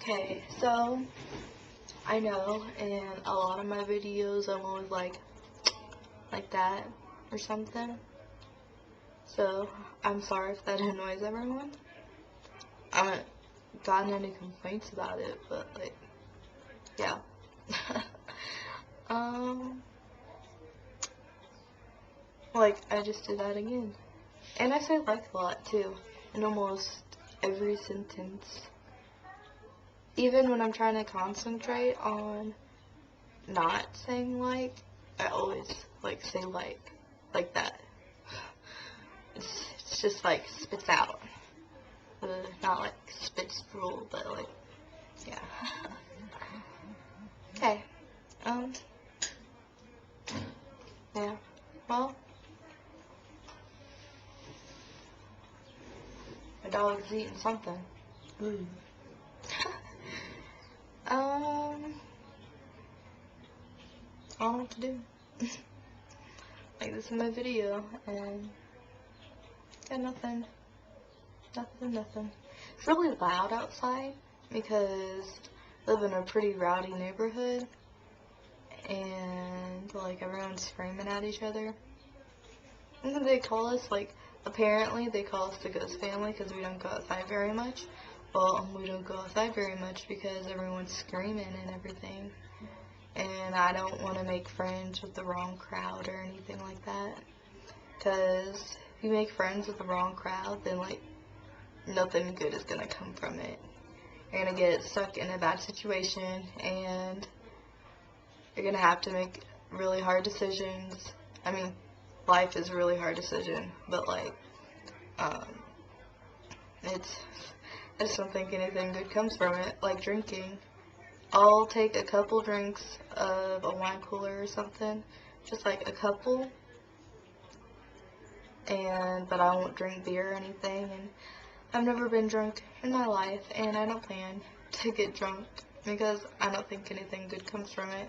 Okay, so I know in a lot of my videos I'm always like that or something. So I'm sorry if that annoys everyone. I haven't gotten any complaints about it, but like, yeah. Like I just did that again. And I say like a lot too, in almost every sentence. Even when I'm trying to concentrate on not saying like, I always like say like that. It's just like spits out. Not like spits drool, but like, yeah. Okay. Yeah. Well, my dog's eating something. Ooh. I don't know what to do. Like, this is my video, and got nothing. Nothing. It's really loud outside because I live in a pretty rowdy neighborhood, and like everyone's screaming at each other. And they call us, like, apparently they call us the ghost family because we don't go outside very much. Well, we don't go outside very much because everyone's screaming and everything. And I don't want to make friends with the wrong crowd or anything like that. Because if you make friends with the wrong crowd, then, like, nothing good is going to come from it. You're going to get stuck in a bad situation, and you're going to have to make really hard decisions. I mean, life is a really hard decision, but, like, I just don't think anything good comes from it, like drinking. I'll take a couple drinks of a wine cooler or something, just like a couple, but I won't drink beer or anything, and I've never been drunk in my life, and I don't plan to get drunk because I don't think anything good comes from it.